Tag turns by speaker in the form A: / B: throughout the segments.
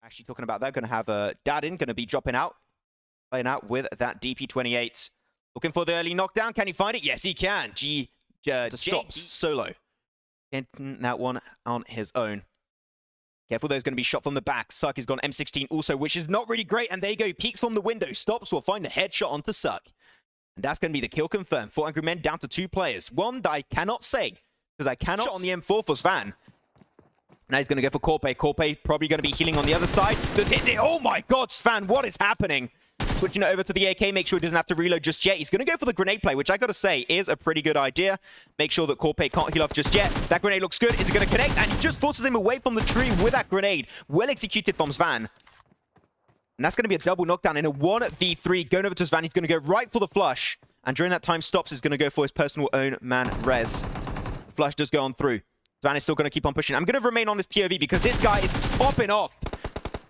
A: Actually talking about that, going to have Dadin going to be dropping out, playing out with that DP28. Looking for the early knockdown. Can he find it? Yes, he can. Stops solo. Getting that one on his own. Careful, there's going to be shot from the back. Suck has gone M16 also, which is not really great. And there you go. Peeks from the window. Stops will find the headshot onto Suck. And that's going to be the kill confirmed. 4 angry men down to 2 players. One that I cannot say, because I cannot shot on the M4 for Svan. Now he's going to go for Corpe. Corpe probably going to be healing on the other side. Does hit it. Oh my god, Svan, what is happening? Switching it over to the AK, make sure he doesn't have to reload just yet. He's going to go for the grenade play, which I got to say is a pretty good idea. Make sure that Corpe can't heal off just yet. That grenade looks good. Is it going to connect? And he just forces him away from the tree with that grenade. Well executed from Svan. And that's going to be a double knockdown in a 1v3. Going over to Svan, he's going to go right for the flush. And during that time, Stops is going to go for his personal own man res. The flush does go on through. Svan is still going to keep on pushing. I'm going to remain on this POV because this guy is popping off.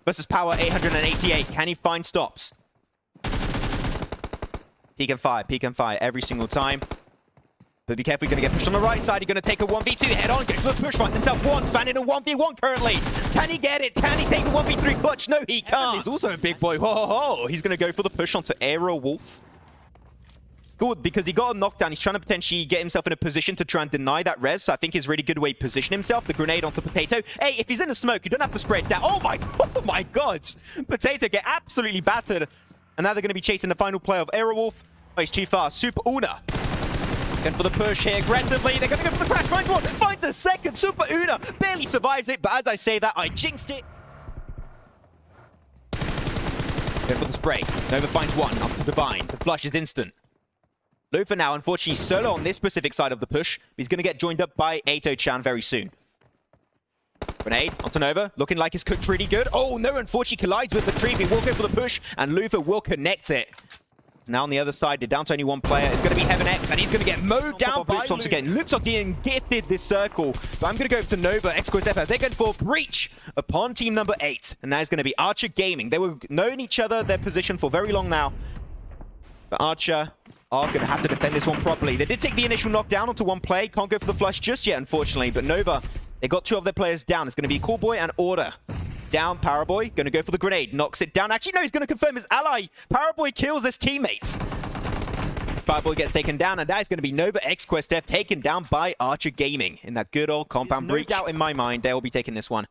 A: Versus Power 888. Can he find Stops? Peek and fire every single time. But be careful, you're going to get pushed on the right side. You're going to take a 1v2 head on. Goes for the push, finds himself one. Svan in a 1v1 currently. Can he get it? Can he take the 1v3 clutch? No, he can't. He's also a big boy. Ho, ho, ho. He's going to go for the push onto Aerowolf. It's good because he got a knockdown. He's trying to potentially get himself in a position to try and deny that res. So I think he's a really good way to position himself. The grenade onto Potato. Hey, if he's in the smoke, you don't have to spray it down. Oh my god. Potato get absolutely battered. And now they're going to be chasing the final play of Aerowolf. Oh, he's too far. Super Una. Going for the push here aggressively. They're going to go for the crash. Finds one. Finds a second. Super Una barely survives it. But as I say that, I jinxed it. Go for the spray. Nova finds one. Up to Divine. The flush is instant. Lufa now, unfortunately, solo on this specific side of the push. He's going to get joined up by Ato-chan very soon. Grenade onto Nova. Looking like it's cooked really good. Oh, no, unfortunately collides with the tree. He will go for the push. And Lufa will connect it. Now on the other side, they're down to only one player. It's going to be Heaven X, and he's going to get mowed down by Loops once again. Loops are getting gifted this circle. But I'm going to go to Nova, X-Quest. They're going for breach upon team number 8. And that is going to be Archer Gaming. They were knowing each other, their position for very long now. But Archer are going to have to defend this one properly. They did take the initial knockdown onto one play. Can't go for the flush just yet, unfortunately. But Nova, they got 2 of their players down. It's going to be Callboy and Order. Down, Paraboy, going to go for the grenade, knocks it down. Actually, no, he's going to confirm his ally. Paraboy kills his teammate. Paraboy gets taken down, and that is going to be Nova X-Quest F taken down by Archer Gaming in that good old compound breach. No doubt in my mind, they will be taking this one.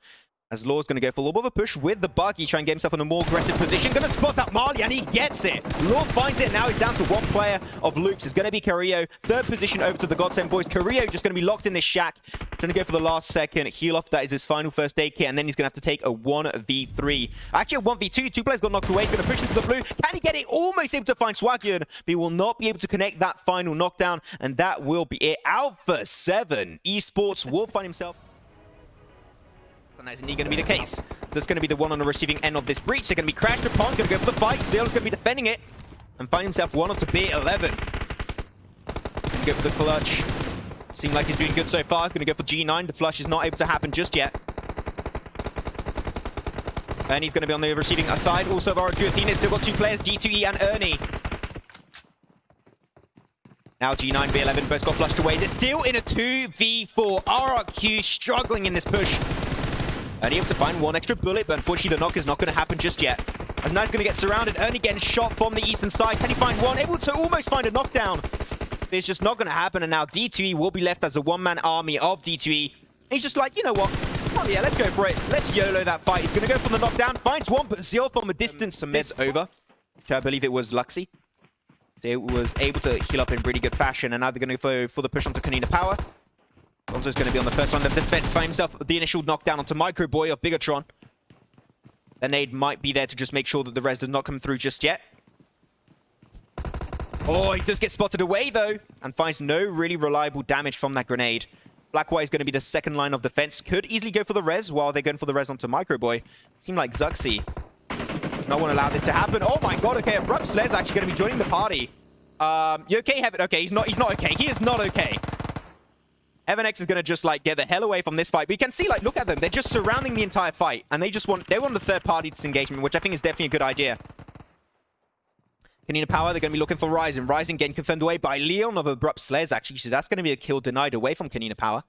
A: As Law's going to go for a little bit of a push with the buggy, try and get himself in a more aggressive position. Going to spot out Marley, and he gets it. Law finds it. Now he's down to 1 player of Loops. It's going to be Carrillo. 3rd position over to the Godsend boys. Carrillo just going to be locked in this shack. Trying to go for the last second heal off. That is his final first aid kit, and then he's going to have to take a 1v3. Actually, a 1v2. 2 players got knocked away. Going to push into the blue. Can he get it? Almost able to find Swagyun, but he will not be able to connect that final knockdown, and that will be it. Alpha 7 Esports will find himself. And that's indeed going to be the case. So it's going to be the one on the receiving end of this breach. They're going to be crashed upon, going to go for the fight. Zeal's going to be defending it and find himself one onto B11. Going to go for the clutch. Seems like he's doing good so far. He's going to go for G9. The flush is not able to happen just yet. And he's going to be on the receiving side. Also, RQ Athena still got 2 players, D2E and Ernie. Now G9, B11 both got flushed away. They're still in a 2v4. RRQ struggling in this push. And he has to find 1 extra bullet, but unfortunately the knock is not going to happen just yet. As now he's going to get surrounded. Ernie getting shot from the eastern side. Can he find one? Able to almost find a knockdown. But it's just not going to happen. And now D2E will be left as a 1-man army of D2E. And he's just like, you know what? Oh yeah, let's go for it. Let's YOLO that fight. He's going to go for the knockdown. Finds one, but Zeal from a distance submits over. Which I believe it was Luxy. They was able to heal up in pretty good fashion. And now they're going to go for the push onto Konina Power. Gonzo's going to be on the first line of defense. Find himself the initial knockdown onto Microboy of Bigetron. The nade might be there to just make sure that the res does not come through just yet. Oh, he does get spotted away though, and finds no really reliable damage from that grenade. Black-White is going to be the 2nd line of defense. Could easily go for the res while they're going for the res onto Microboy. Seemed like Zuxi not want to allow this to happen. Oh my god, okay, Abrupt Slare's actually going to be joining the party. You okay, Heaven? Okay, he's not okay. He is not okay. Heaven X is going to just, like, get the hell away from this fight. But you can see, like, look at them. They're just surrounding the entire fight. And they want the third-party disengagement, which I think is definitely a good idea. Konina Power, they're going to be looking for Ryzen. Ryzen getting confirmed away by Leon of Abrupt Slares, actually. So that's going to be a kill denied away from Konina Power.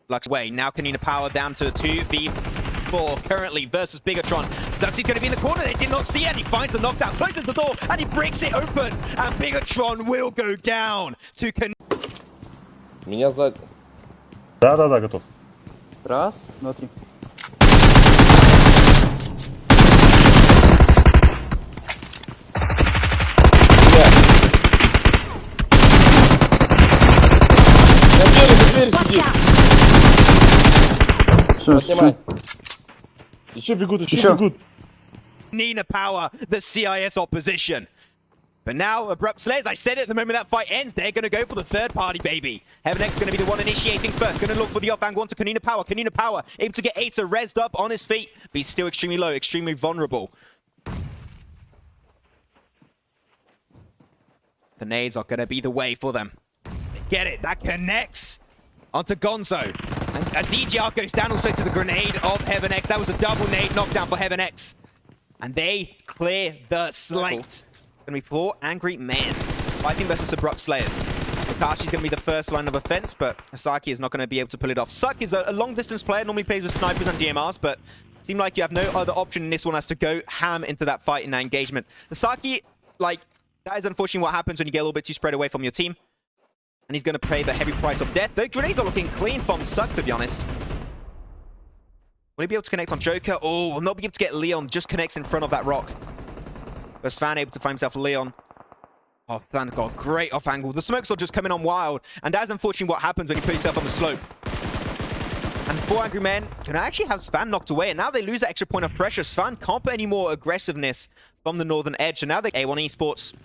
A: Lux away. Now Konina Power down to 2v 4 currently versus Bigetron. Zaxi's going to be in the corner. They did not see it. He finds the knockdown, closes the door, and he breaks it open. And Bigetron will go down to
B: Меня сзади.
C: Да, готов.
D: Раз, два, три.
B: За дверью сидит.
D: Все,
B: Снимай. Еще бегут, еще бегут.
A: Konina power the CIS opposition. But now, Abrupt Slayers, I said it, the moment that fight ends, they're going to go for the third party, baby. Heaven X is going to be the one initiating first. Going to look for the off-angle onto Konina power. Konina power, able to get Ata rezzed up on his feet, but he's still extremely low, extremely vulnerable. The nades are going to be the way for them. They get it, that connects onto Gonzo. And DGR goes down also to the grenade of Heaven X. That was a double nade knockdown for Heaven X. And they clear the slate. Going to be 4 angry men fighting versus Abrupt Slayers. Akashi's going to be the first line of offense, but Asaki is not going to be able to pull it off. Suck is a long-distance player, normally plays with snipers and DMRs, but it seemed like you have no other option in this one as to go ham into that fight in that engagement. Asaki, like, that is unfortunately what happens when you get a little bit too spread away from your team. And he's going to pay the heavy price of death. The grenades are looking clean from Suck, to be honest. Will he be able to connect on Joker? Oh, will not be able to get Leon. Just connects in front of that rock. But Svan able to find himself Leon. Oh, Svan got a great off angle. The smokes are just coming on wild. And that is unfortunately what happens when you put yourself on the slope. And 4 angry men can actually have Svan knocked away. And now they lose that extra point of pressure. Svan can't put any more aggressiveness from the northern edge. And now they A1 Esports.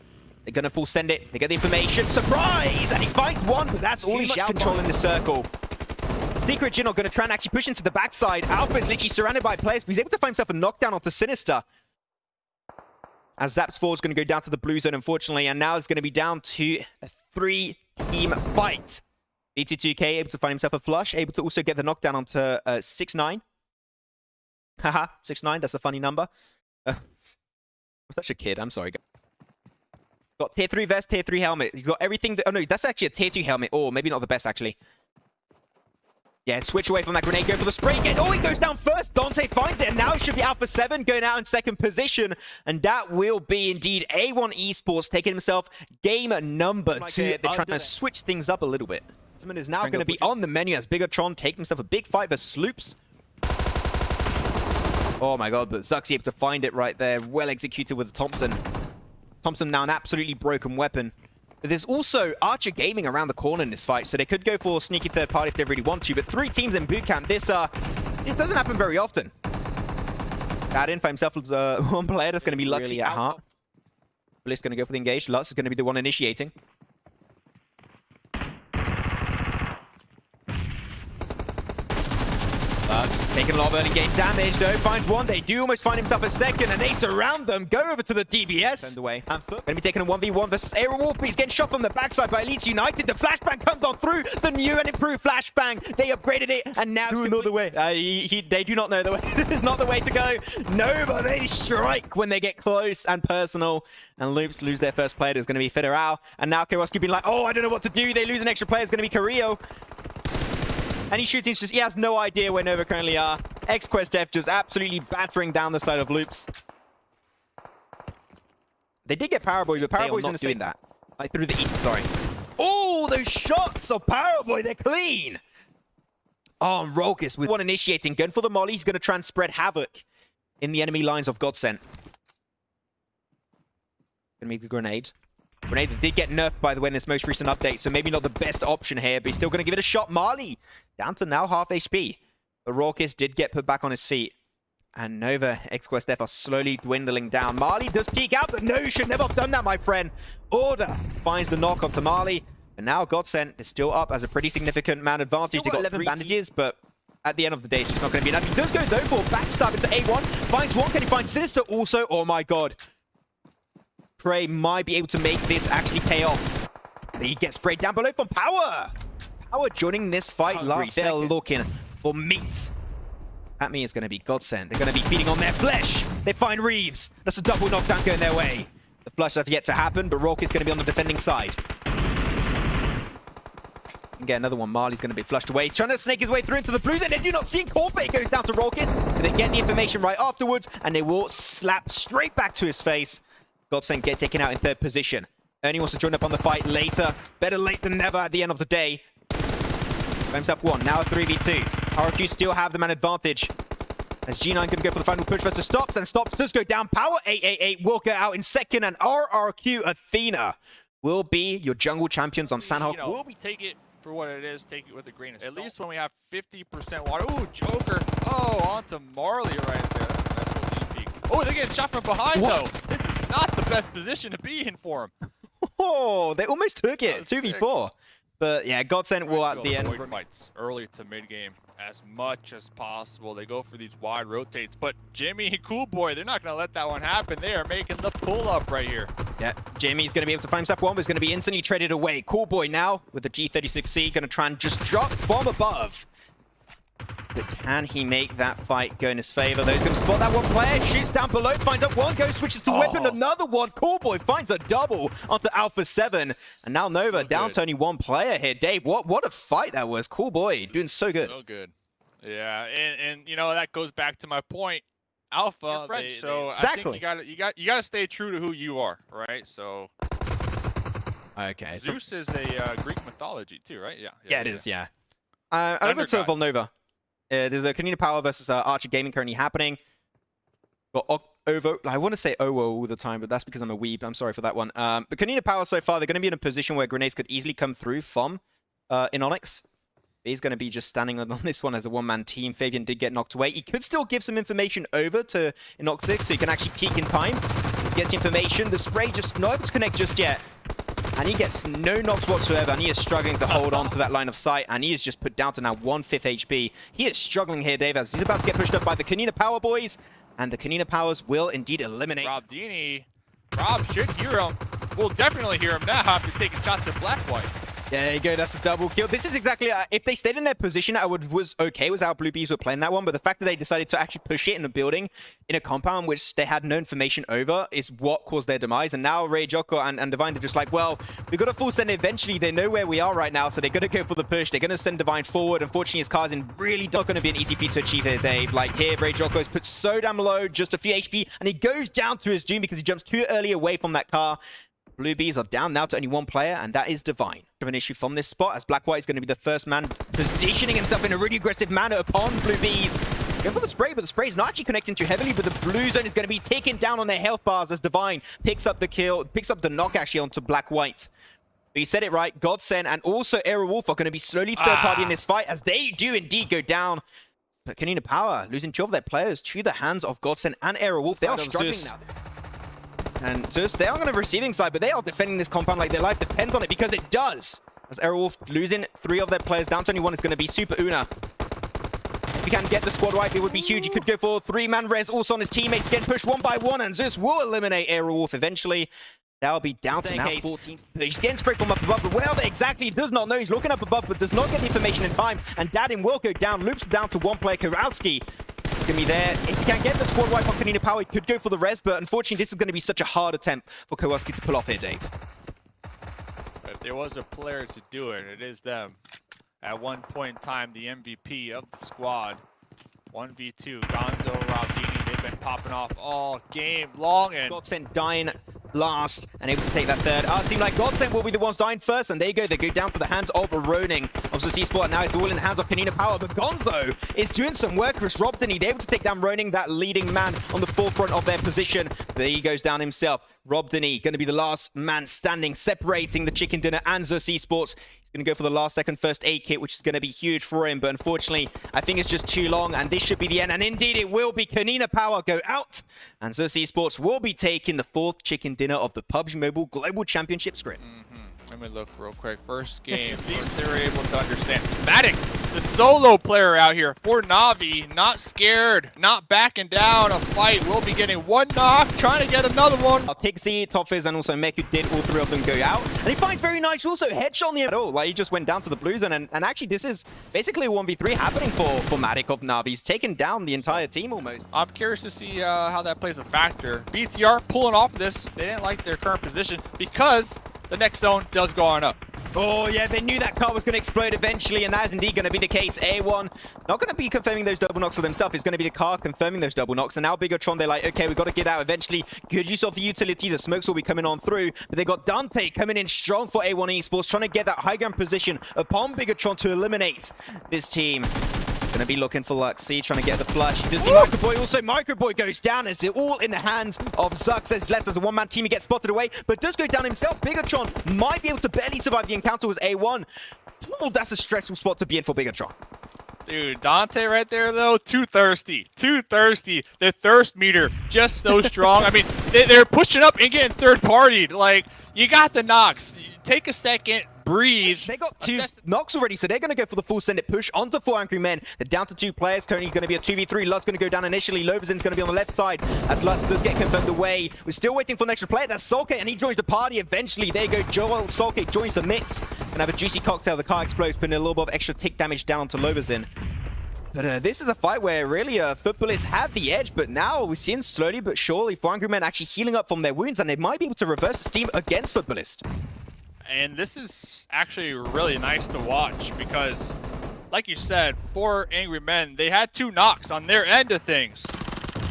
A: They're going to full send it. They get the information. Surprise! And he finds one, but that's all he's controlling the circle. Secret Jin are going to try and actually push into the backside. Alpha is literally surrounded by players, but he's able to find himself a knockdown onto Sinister. As Zap's 4 is going to go down to the blue zone, unfortunately, and now it's going to be down to a 3-team fight. BT2K able to find himself a flush, able to also get the knockdown onto 6-9. Haha, 6-9, that's a funny number. I'm such a kid, I'm sorry. Got tier 3 vest, tier 3 helmet. He's got everything. Oh no, that's actually a tier 2 helmet. Oh, maybe not the best, actually. Yeah, switch away from that grenade, go for the spray again. Oh, he goes down first. Dante finds it, and now it should be Alpha 7 going out in second position. And that will be indeed A1 Esports taking himself game number 2. They're trying to switch things up a little bit. Someone is now going to be on the menu as Bigetron taking himself a big fight versus Loops. Oh my god, but Zuck's able to find it right there. Well executed with Thompson. Thompson now an absolutely broken weapon. There's also Archer Gaming around the corner in this fight, so they could go for a sneaky third party if they really want to, but 3 teams in boot camp, this doesn't happen very often. Bad in for himself as one player that's going to be Lux really at heart. Bliss going to go for the engage. Lux is going to be the one initiating. Lux taking a lot of early game damage, though. Finds one. They do almost find himself a second, and 8 around them. Go over to the DBS. Send away. And Foot going to be taking a 1v1 versus Aerowolf. He's getting shot from the backside by Elites United. The flashbang comes on through. The new and improved flashbang. They upgraded it, and now it's another way. They do not know the way. This is not the way to go. No, but they strike when they get close and personal. And Loops lose their first player. It's going to be Federal. And now Kiroski being like, oh, I don't know what to do. They lose an extra player. It's going to be Carrillo. And he's shooting, he has no idea where Nova currently are. XQuestF just absolutely battering down the side of Loops. They did get Powerboy, but Powerboy's not doing that. Like through the east, sorry. Oh, those shots of Powerboy, they're clean. Oh, Rogus with one initiating. Going for the molly, he's going to try and spread havoc in the enemy lines of Godsent. Gonna make the grenade. Grenade that did get nerfed, by the way, in this most recent update, so maybe not the best option here, but he's still going to give it a shot. Marley, down to now half HP. But Raucus did get put back on his feet. And Nova, XQuestF are slowly dwindling down. Marley does peek out, but no, you should never have done that, my friend. Order finds the knock onto Marley. And now Godsent is still up as a pretty significant man advantage. They got 11 bandages, but at the end of the day, it's just not going to be enough. He does go, though, for backstab into A1. Finds one. Can he find Sinister also? Oh, my God. Prey might be able to make this actually pay off. He gets sprayed down below from Power. Power joining this fight last. They're looking for meat. That means it's going to be Godsent. They're going to be feeding on their flesh. They find Reeves. That's a double knockdown going their way. The flush have yet to happen, but Rourke is going to be on the defending side. And get another one. Marley's going to be flushed away. He's trying to snake his way through into the blues, and they do not see Corpay. Goes down to Rolkis, but they get the information right afterwards, and they will slap straight back to his face. Godsend get taken out in 3rd position. Ernie wants to join up on the fight later. Better late than never at the end of the day. By himself one, now a 3v2. RRQ still have the man advantage. As G9 going to go for the final push versus Stops, and Stops does go down. Power 888 will go out in 2nd, and RRQ Athena will be your jungle champions on Sandhawk.
E: We'll take it for what it is, take it with a grain of salt. At least when we have 50% water. Ooh, Joker. Oh, onto Marley right there. That's what we speak. Oh, they're getting shot from behind, though. This is not the best position to be in for him.
A: Oh, they almost took it. 2v4. But yeah, Godsend will at the end.
E: Fights early to mid game as much as possible. They go for these wide rotates, but Jimmy and Cool Boy, they're not going to let that one happen. They are making the pull up right here. Yeah, Jimmy's going to be able to find himself one, but he's going to be instantly traded away. Cool Boy now with the G36C, going to try and just drop from above. But can he make that fight go in his favor? Though he's going to spot that one player, shoots down below, finds up one, goes, switches to weapon, another one. Cool Boy finds a double onto Alpha 7. And now Nova down to only one player here. Dave, what a fight that was. Cool Boy doing so good. So good. Yeah, and you know, that goes back to my point. Alpha, so
A: exactly.
E: I think you gotta stay true to who you are, right? So
A: okay,
E: Zeus is a Greek mythology too, right?
A: Yeah, it is, yeah. Over to Volnova. There's a Konina Power versus Archer Gaming currently happening. Got Ovo. I want to say Owo all the time, but that's because I'm a weeb. I'm sorry for that one. But Konina Power so far, they're going to be in a position where grenades could easily come through from in Onyx. He's going to be just standing on this one as a one-man team. Fabian did get knocked away. He could still give some information over to Inoxix, so he can actually peek in time. He gets information. The spray just not able to connect just yet. And he gets no knocks whatsoever, and he is struggling to hold on to that line of sight, and he is just put down to now 1/5 HP. He is struggling here, Dave, as he's about to get pushed up by the Konina Power boys, and the Konina Powers will indeed eliminate.
E: Rob Dini. Rob should hear him. We'll definitely hear him now after taking shots at Black-White.
A: There you go, that's a double kill. This is exactly, if they stayed in their position, I was okay with how Blue Bees were playing that one, but the fact that they decided to actually push it in a building, in a compound, which they had no information over, is what caused their demise. And now Ray Joko and Divine are just like, well, we got to full send eventually. They know where we are right now, so they're going to go for the push. They're going to send Divine forward. Unfortunately, his car's in really not going to be an easy feat to achieve here, Dave. Like here, Ray Joko is put so damn low, just a few HP, and he goes down to his doom because he jumps too early away from that car. Blue Bees are down now to only one player, and that is Divine. An issue from this spot, as Black-White is going to be the first man positioning himself in a really aggressive manner upon Blue Bees. Go for the spray, but the spray is not actually connecting too heavily, but the blue zone is going to be taken down on their health bars as Divine picks up the kill, picks up the knock actually onto Black-White. But you said it right, Godsend and also Aerowolf are going to be slowly third party in this fight, as they do indeed go down. But Konina Power losing 2 of their players to the hands of Godsend and Aerowolf. They are struggling now. And Zeus, they are on the receiving side, but they are defending this compound like their life depends on it, because it does. As Aerowolf losing 3 of their players down to only 1 is going to be Super Una. If he can get the squad wipe, it would be huge. He could go for 3-man res also on his teammates, getting pushed 1 by 1, and Zeus will eliminate Aerowolf eventually. That'll be down to now 14. He's getting sprayed from up above, but where they exactly does not know. He's looking up above, but does not get the information in time, and Dadin will go down, loops down to 1 player, Karowski. Going to be there. If he can get the squad wipe on Konina Power, he could go for the res, but unfortunately this is going to be such a hard attempt for Kowalski to pull off here, Dave.
E: If there was a player to do it, it is them. At one point in time, the MVP of the squad. 1v2, Gonzo, Robdini, they've been popping off all game long, and
A: Godsend dying last and able to take that third. It seemed like Godsend will be the ones dying first, and there you go. They go down to the hands of Roning of the C-Sport. Now it's all in the hands of Konina Power, but Gonzo is doing some work. Chris Robdini, they're able to take down Roning, that leading man on the forefront of their position. There he goes down himself. Robdini going to be the last man standing, separating the Chicken Dinner and Zeus Esports. He's going to go for the last second first aid kit, which is going to be huge for him. But unfortunately, I think it's just too long, and this should be the end. And indeed, it will be. Konina Power go out, and Zeus Esports will be taking the 4th Chicken Dinner of the PUBG Mobile Global Championship scripts.
E: Let me look real quick. First game, at least they were able to understand. Matic, the solo player out here for Navi, not scared, not backing down a fight. Will be getting 1 knock, trying to get another one.
A: Tixi, Toffiz, and also Meku did all 3 of them go out. And he finds very nice also headshot on the at all. Like, he just went down to the blue zone, and actually this is basically a 1v3 happening for Matic of Navi. He's taken down the entire team almost.
E: I'm curious to see how that plays a factor. BTR pulling off this. They didn't like their current position because the next zone does go on up.
A: Oh, yeah, they knew that car was going to explode eventually, and that is indeed going to be the case. A1 not going to be confirming those double knocks for themselves. It's going to be the car confirming those double knocks. And now Bigetron, they're like, okay, we've got to get out eventually. Good use of the utility. The smokes will be coming on through. But they got Dante coming in strong for A1 Esports, trying to get that high ground position upon Bigetron to eliminate this team. Going to be looking for Luxie, trying to get the flush. You just see Microboy. Also, Microboy goes down. It's all in the hands of Zuck. Says left as a one-man team. He gets spotted away, but does go down himself. Bigetron might be able to barely survive the encounter with A1. Oh, that's a stressful spot to be in for Bigetron.
E: Dude, Dante right there, though, too thirsty. Too thirsty. The thirst meter, just so strong. I mean, they're pushing up and getting third-partied. Like, you got the knocks. Take a second, breathe.
A: They got 2 knocks already, so they're going to go for the full send it push onto 4 angry men. They're down to 2 players. Currently going to be a 2v3. Lut's going to go down initially. Loverzin's going to be on the left side as Lutz does get confirmed away. We're still waiting for an extra player. That's Solke, and he joins the party eventually. There you go. Joel Solke joins the mix. And have a juicy cocktail. The car explodes, putting a little bit of extra tick damage down onto Loverzin. But this is a fight where really Futbolists have the edge, but now we're seeing slowly but surely 4 angry men actually healing up from their wounds, and they might be able to reverse the steam against Futbolist.
E: And this is actually really nice to watch because, like you said, 4 angry men, they had 2 knocks on their end of things,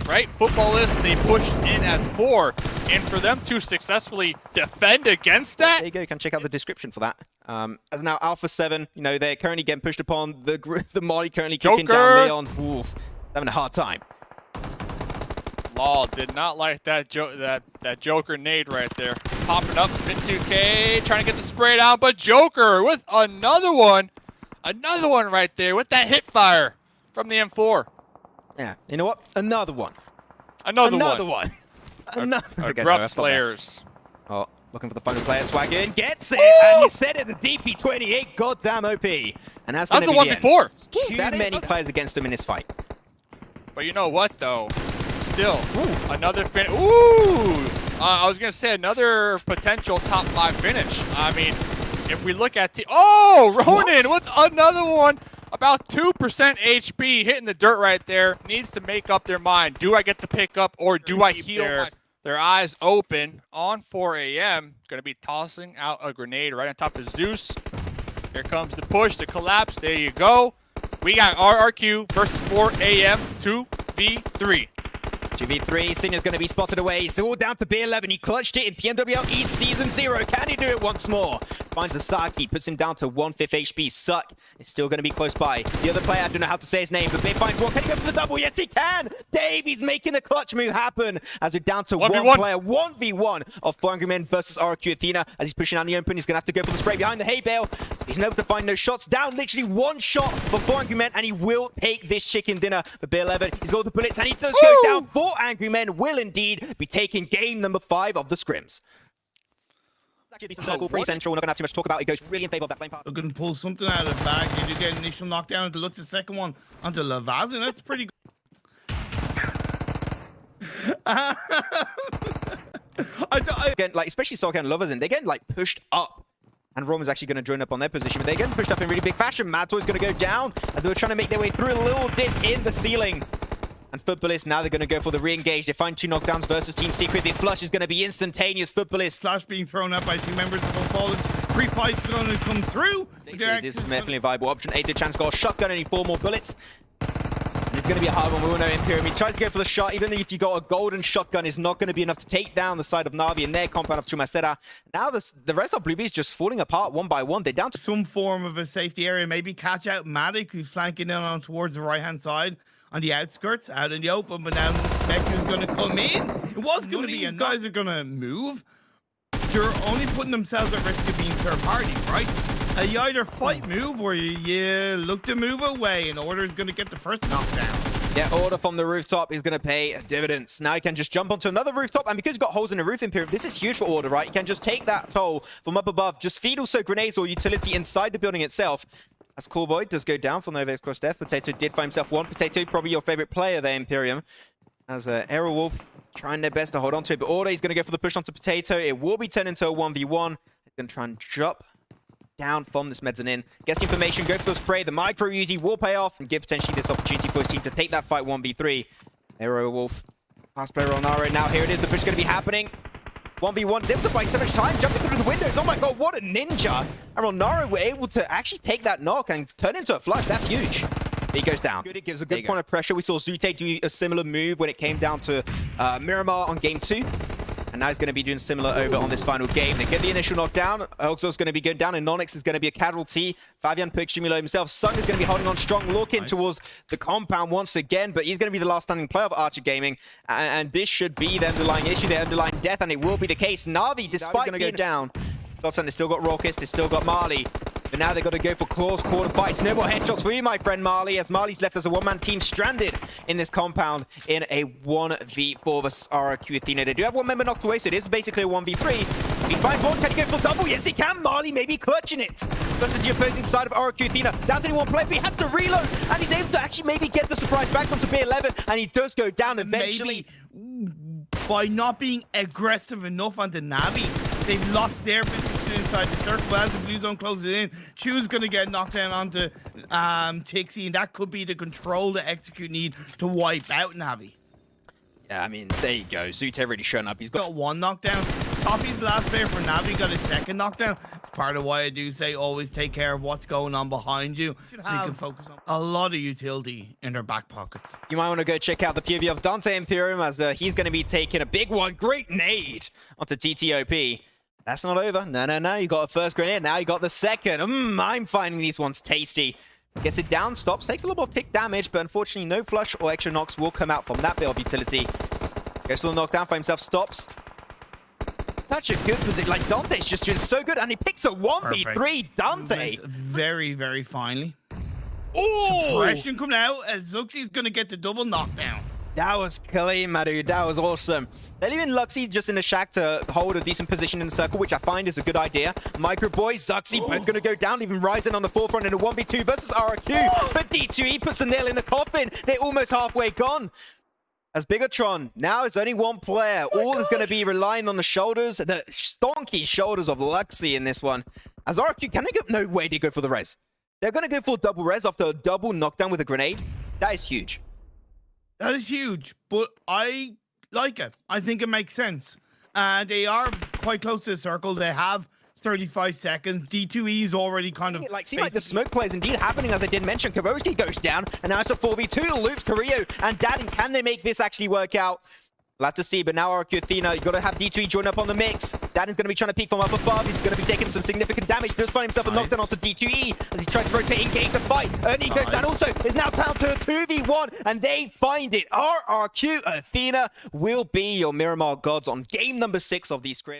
E: right? Futbolists, they pushed in as 4, and for them to successfully defend against that.
A: There you go, you can check out the description for that. As now Alpha 7, you know, they're currently getting pushed upon. The Molly currently kicking down Leon. Oof, having a hard time.
E: Law did not like that Joker nade right there. Popping up in 2K, trying to get the spray down, but Joker with another one right there with that hip fire from the M4.
A: Yeah, you know what? Another one.
E: Another
A: one.
E: Grupp Slayers.
A: Oh, looking for the final player. Swag in, gets it, and you said it, the DP28, goddamn OP. And that's
E: the one before.
A: Too many players against him in this fight.
E: But you know what, though? Still, another finish. Ooh! I was going to say another potential top 5 finish. I mean, if we look at Ronin with another one. About 2% HP hitting the dirt right there. Needs to make up their mind. Do I get the pickup or do I heal their eyes open on 4 a.m.? Going to be tossing out a grenade right on top of Zeus. Here comes the push, the collapse. There you go. We got RRQ versus 4 a.m. 2v3.
A: 2v3, Senior's going to be spotted away. It's all down to B11. He clutched it in PMWL East Season 0. Can he do it once more? Finds Asaki, puts him down to 1/5 HP. Suck is still going to be close by. The other player, I don't know how to say his name, but Big finds one. Can he go for the double? Yes, he can! Dave, he's making the clutch move happen as we're down to 1 player. 1v1 of 4 angry men versus RQ Athena. As he's pushing out the open, he's going to have to go for the spray behind the hay bale. He's not able to find no shots. Down literally 1 shot for 4 angry men, and he will take this chicken dinner for B11. He's got the bullets, and he does go down. 4 angry men will indeed be taking game number 5 of the scrims. Actually, a decent circle, pretty central. We're not going to have too much to talk about. It goes really in favor of that flame path.
F: Looking to pull something out of the bag. Did you get initial knockdown into Lutz's second one onto Lavazin? That's pretty good.
A: Again, like, especially Solka and Loverzin, they're getting, like, pushed up. And Roman's actually going to join up on their position, but they're getting pushed up in really big fashion. Madtoy's going to go down, and they're trying to make their way through a little dip in the ceiling. And Futbolist, now they're going to go for the re-engage. They find 2 knockdowns versus Team Secret. The flush is going to be instantaneous. Futbolist.
F: Flash being thrown up by 2 members of Futbolist. 3 fights going to come through.
A: This is definitely a viable option. 8 chance got a shotgun, only 4 more bullets. And it's going to be a hard one. We all know Imperium. He tries to go for the shot. Even if you got a golden shotgun, it's not going to be enough to take down the side of Navi and their compound of Chumacera. Now the rest of Blue Bees just falling apart one by one. They're down to
F: some form of a safety area. Maybe catch out Matic, who's flanking in on towards the right-hand side. On the outskirts, out in the open, but now Meku's going to come in. It was going to be, these guys are going to move. You're only putting themselves at risk of being third party, right? You either fight move or you look to move away, and Order is going to get the first knockdown.
A: Yeah, Order from the rooftop is going to pay dividends. Now he can just jump onto another rooftop, and because he's got holes in the roof, Imperium, this is huge for Order, right? He can just take that toll from up above, just feed also grenades or utility inside the building itself. As Coolboy does go down for Novex cross death. Potato did find himself 1. Potato, probably your favorite player there, Imperium. As Aerowolf trying their best to hold on to it. But Order, he's going to go for the push onto Potato. It will be turned into a 1v1. He's going to try and jump down from this mezzanine. Gets information, go for the spray. The micro Uzi will pay off and give potentially this opportunity for his team to take that fight 1v3. Aerowolf, last player on our right now. Here it is. The push is going to be happening. 1v1, able to buy so much time, jumping through the windows. Oh my god, what a ninja! And Ronaro were able to actually take that knock and turn into a flush. That's huge. He goes down. Good, it gives a good point of pressure. We saw Zute do a similar move when it came down to Miramar on game 2. And now he's going to be doing similar over on this final game. They get the initial knockdown. Elxor's going to be going down, and Nonix is going to be a casualty. Fabian Pugstimulo himself. Sung is going to be holding on strong, looking towards the compound once again, but he's going to be the last standing player of Archer Gaming. And this should be the underlying issue, the underlying death, and it will be the case. Navi, despite going to go down, Godson, they still got Raucus, they still got Marley. But now they've got to go for claws, quarter bites. No more headshots for you, my friend Marley, as Marley's left as a one-man team stranded in this compound in a 1v4 versus RRQ Athena. They do have one member knocked away, so it is basically a 1v3. He's fine forward. Can he go for double? Yes, he can. Marley maybe clutching it. Versus the opposing side of RRQ Athena. Down to only one player, but he has to reload, and he's able to actually maybe get the surprise back onto B11, and he does go down eventually.
F: Maybe by not being aggressive enough onto Navi, they've lost their position inside the circle. But as the blue zone closes in, Chu's going to get knocked down onto Tixie, and that could be the control the execute need to wipe out Navi.
A: Yeah, I mean, there you go. Zute really shown up. He's got
F: one knockdown. Toppy's the last player for Navi, got his second knockdown. It's part of why I do say always take care of what's going on behind you, so you can focus on a lot of utility in their back pockets.
A: You might want to go check out the POV of Dante Imperium, as he's going to be taking a big one. Great nade onto TTOP. That's not over. No. You got a first grenade. Now you got the second. I'm finding these ones tasty. Gets it down, stops, takes a little bit of tick damage, but unfortunately no flush or extra knocks will come out from that bit of utility. Goes to the knockdown for himself, stops. Such a good position. Like, Dante's just doing so good, and he picks a 1v3. Dante.
F: Very, very finely.
A: Oh!
F: Suppression coming out as Zuxi's going to get the double knockdown.
A: That was clean, my dude. That was awesome. They're leaving Luxy just in the shack to hold a decent position in the circle, which I find is a good idea. Micro Boy, Zuxy, both going to go down, even Ryzen on the forefront in a 1v2 versus RRQ. But D2E puts the nail in the coffin. They're almost halfway gone. As Bigetron, now it's only one player. All is going to be relying on the shoulders, the stonky shoulders of Luxy in this one. As RRQ, can they go? No way they go for the res. They're going to go for double res after a double knockdown with a grenade. That is huge.
F: That is huge, but I like it. I think it makes sense. They are quite close to the circle. They have 35 seconds. D2E is already kind of...
A: Seem like the smoke play is indeed happening, as I did mention. Kavoski goes down, and now it's a 4v2. Loops, Carrillo, and Dadin. Can they make this actually work out? We'll have to see, but now RQ Athena, you've got to have D2E join up on the mix. Dadin's going to be trying to peek from up above. He's going to be taking some significant damage. He does find himself a knockdown onto D2E as he tries to rotate, engage the fight. Ernie goes down also. Is now down to a 2v1, and they find it. RRQ Athena will be your Miramar gods on game number 6 of the scrim.